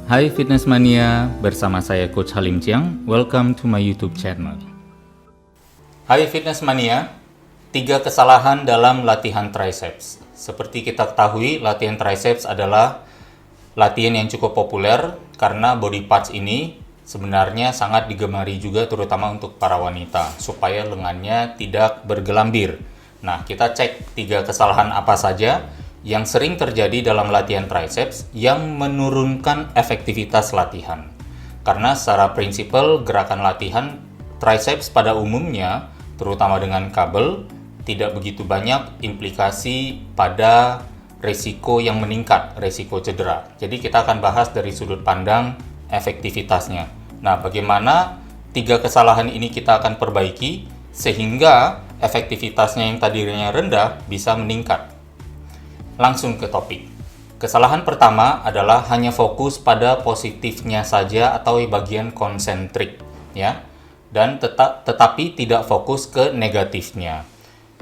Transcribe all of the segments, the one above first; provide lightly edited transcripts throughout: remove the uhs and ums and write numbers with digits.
Hai Fitness Mania, bersama saya Coach Halim Chiang. Welcome to my YouTube channel. Hai Fitness Mania, 3 kesalahan dalam latihan triceps. Seperti kita ketahui, latihan triceps adalah latihan yang cukup populer karena body parts ini sebenarnya sangat digemari juga terutama untuk para wanita supaya lengannya tidak bergelambir. Nah, kita cek 3 kesalahan apa saja yang sering terjadi dalam latihan triceps yang menurunkan efektivitas latihan. Karena secara prinsipal gerakan latihan triceps pada umumnya, terutama dengan kabel, tidak begitu banyak implikasi pada resiko yang meningkat, resiko cedera. Jadi kita akan bahas dari sudut pandang efektivitasnya. Nah, bagaimana 3 kesalahan ini kita akan perbaiki sehingga efektivitasnya yang tadinya rendah bisa meningkat. Langsung ke topik. Kesalahan pertama adalah hanya fokus pada positifnya saja atau bagian konsentrik, ya. Dan tetapi tidak fokus ke negatifnya.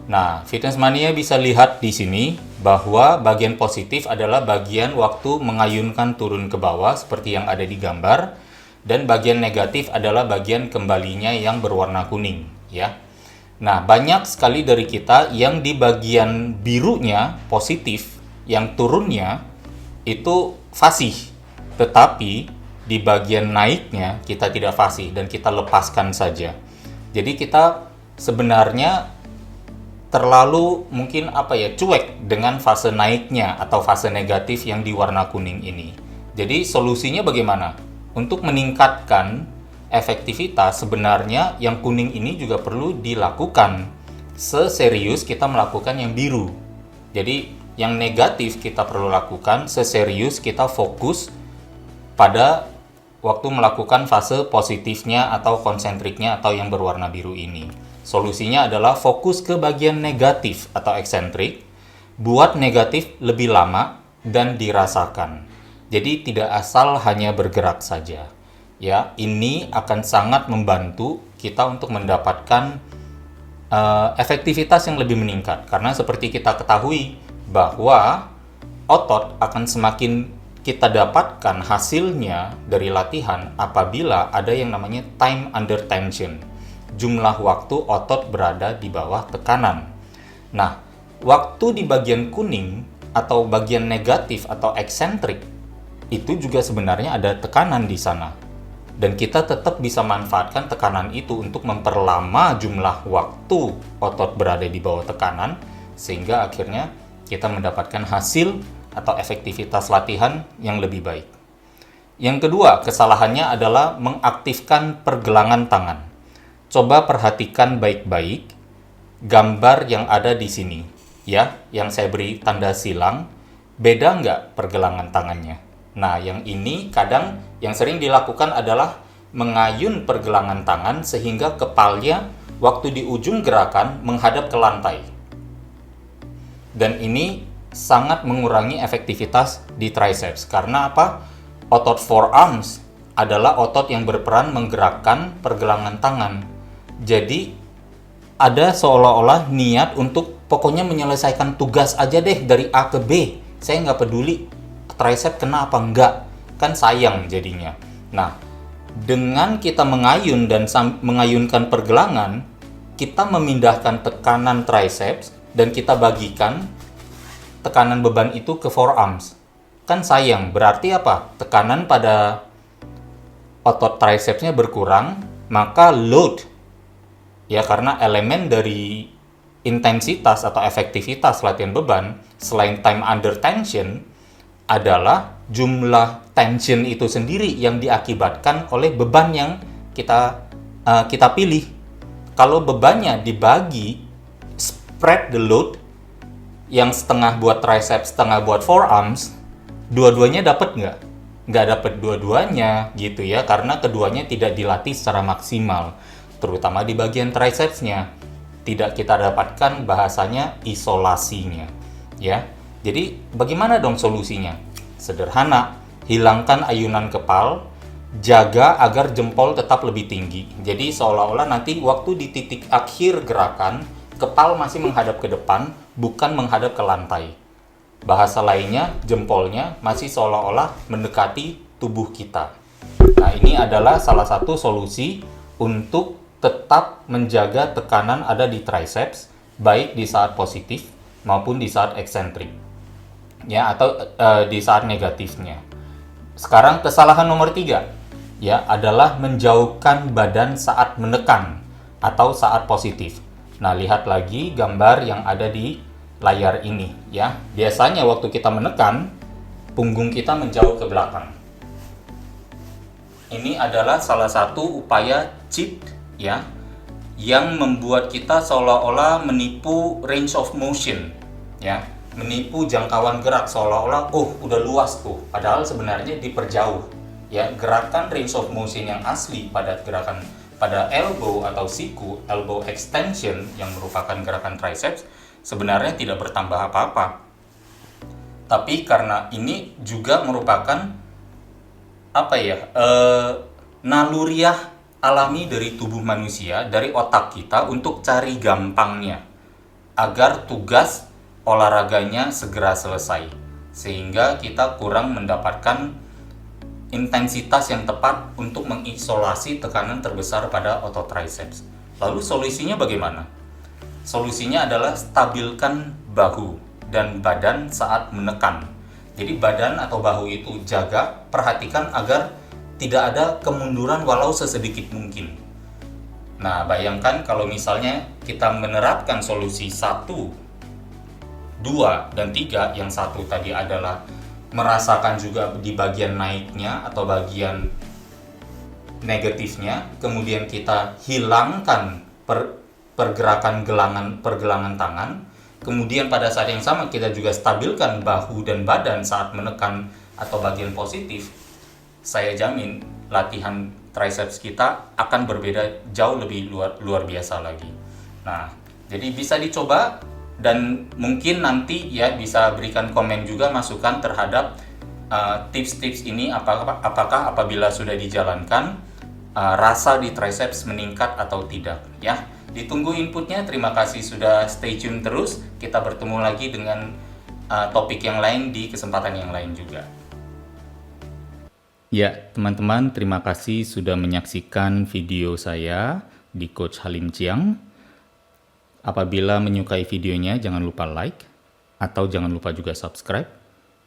Nah, Fitness Mania bisa lihat di sini bahwa bagian positif adalah bagian waktu mengayunkan turun ke bawah seperti yang ada di gambar, dan bagian negatif adalah bagian kembalinya yang berwarna kuning, ya. Nah, banyak sekali dari kita yang di bagian birunya positif, yang turunnya itu fasih. Tetapi di bagian naiknya kita tidak fasih dan kita lepaskan saja. Jadi kita sebenarnya terlalu cuek dengan fase naiknya atau fase negatif yang di warna kuning ini. Jadi solusinya bagaimana? Untuk meningkatkan efektivitas sebenarnya yang kuning ini juga perlu dilakukan seserius kita melakukan yang biru. Jadi yang negatif kita perlu lakukan seserius kita fokus pada waktu melakukan fase positifnya atau konsentriknya atau yang berwarna biru ini. Solusinya adalah fokus ke bagian negatif atau eksentrik, buat negatif lebih lama dan dirasakan. Jadi tidak asal hanya bergerak saja. Ya, ini akan sangat membantu kita untuk mendapatkan efektivitas yang lebih meningkat. Karena seperti kita ketahui bahwa otot akan semakin kita dapatkan hasilnya dari latihan apabila ada yang namanya time under tension. Jumlah waktu otot berada di bawah tekanan. Nah, waktu di bagian kuning atau bagian negatif atau eksentrik itu juga sebenarnya ada tekanan di sana. Dan kita tetap bisa manfaatkan tekanan itu untuk memperlama jumlah waktu otot berada di bawah tekanan, sehingga akhirnya kita mendapatkan hasil atau efektivitas latihan yang lebih baik. Yang kedua, kesalahannya adalah mengaktifkan pergelangan tangan. Coba perhatikan baik-baik gambar yang ada di sini, ya, yang saya beri tanda silang. Beda nggak pergelangan tangannya? Nah, yang ini kadang yang sering dilakukan adalah mengayun pergelangan tangan sehingga kepalanya waktu di ujung gerakan menghadap ke lantai. Dan ini sangat mengurangi efektivitas di triceps. Karena apa? Otot forearms adalah otot yang berperan menggerakkan pergelangan tangan. Jadi ada seolah-olah niat untuk pokoknya menyelesaikan tugas aja deh dari A ke B. Saya nggak peduli tricep kena apa enggak, kan sayang jadinya. Nah, dengan kita mengayun dan mengayunkan pergelangan, kita memindahkan tekanan triceps dan kita bagikan tekanan beban itu ke forearms. Kan sayang, berarti apa? Tekanan pada otot tricepsnya berkurang, maka load, ya, karena elemen dari intensitas atau efektivitas latihan beban selain time under tension adalah jumlah tension itu sendiri yang diakibatkan oleh beban yang kita pilih. Kalau bebannya dibagi, spread the load, yang setengah buat triceps, setengah buat forearms, dua-duanya dapat nggak? Nggak dapat dua-duanya gitu ya, karena keduanya tidak dilatih secara maksimal, terutama di bagian tricepsnya. Tidak kita dapatkan bahasanya isolasinya, ya. Jadi bagaimana dong solusinya? Sederhana, hilangkan ayunan kepal, jaga agar jempol tetap lebih tinggi. Jadi seolah-olah nanti waktu di titik akhir gerakan, kepal masih menghadap ke depan, bukan menghadap ke lantai. Bahasa lainnya, jempolnya masih seolah-olah mendekati tubuh kita. Nah, ini adalah salah satu solusi untuk tetap menjaga tekanan ada di triceps, baik di saat positif maupun di saat eksentrik, ya, atau di saat negatifnya. Sekarang kesalahan nomor 3, ya, adalah menjauhkan badan saat menekan atau saat positif. Nah, lihat lagi gambar yang ada di layar ini, ya. Biasanya waktu kita menekan, punggung kita menjauh ke belakang. Ini adalah salah satu upaya cheat, ya, yang membuat kita seolah-olah menipu range of motion, ya, menipu jangkauan gerak seolah-olah udah luas tuh, padahal sebenarnya diperjauh, ya. Gerakan range of motion yang asli pada gerakan pada elbow atau siku, elbow extension yang merupakan gerakan triceps, sebenarnya tidak bertambah apa-apa. Tapi karena ini juga merupakan naluriah alami dari tubuh manusia, dari otak kita untuk cari gampangnya agar tugas olahraganya segera selesai, sehingga kita kurang mendapatkan intensitas yang tepat untuk mengisolasi tekanan terbesar pada otot triceps. Lalu solusinya bagaimana? Solusinya adalah stabilkan bahu dan badan saat menekan. Jadi badan atau bahu itu jaga, perhatikan agar tidak ada kemunduran walau sesedikit mungkin. Nah, bayangkan kalau misalnya kita menerapkan solusi 1, 2, dan 3, yang 1 tadi adalah merasakan juga di bagian naiknya atau bagian negatifnya, kemudian kita hilangkan pergerakan pergelangan tangan, kemudian pada saat yang sama kita juga stabilkan bahu dan badan saat menekan atau bagian positif, saya jamin latihan triceps kita akan berbeda jauh lebih luar biasa lagi. Nah, jadi bisa dicoba, dan mungkin nanti ya bisa berikan komen juga masukan terhadap tips-tips ini, apakah apabila sudah dijalankan rasa di triceps meningkat atau tidak, ya. Ditunggu inputnya. Terima kasih sudah stay tune terus. Kita bertemu lagi dengan topik yang lain di kesempatan yang lain juga. Ya, teman-teman, terima kasih sudah menyaksikan video saya di Coach Halim Chiang. Apabila menyukai videonya, jangan lupa like, atau jangan lupa juga subscribe,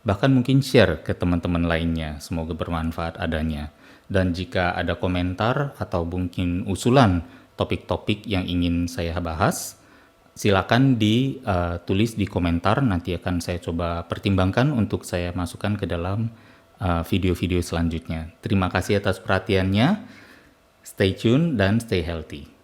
bahkan mungkin share ke teman-teman lainnya. Semoga bermanfaat adanya. Dan jika ada komentar atau mungkin usulan topik-topik yang ingin saya bahas, silakan ditulis di komentar. Nanti akan saya coba pertimbangkan untuk saya masukkan ke dalam video-video selanjutnya. Terima kasih atas perhatiannya. Stay tune dan stay healthy.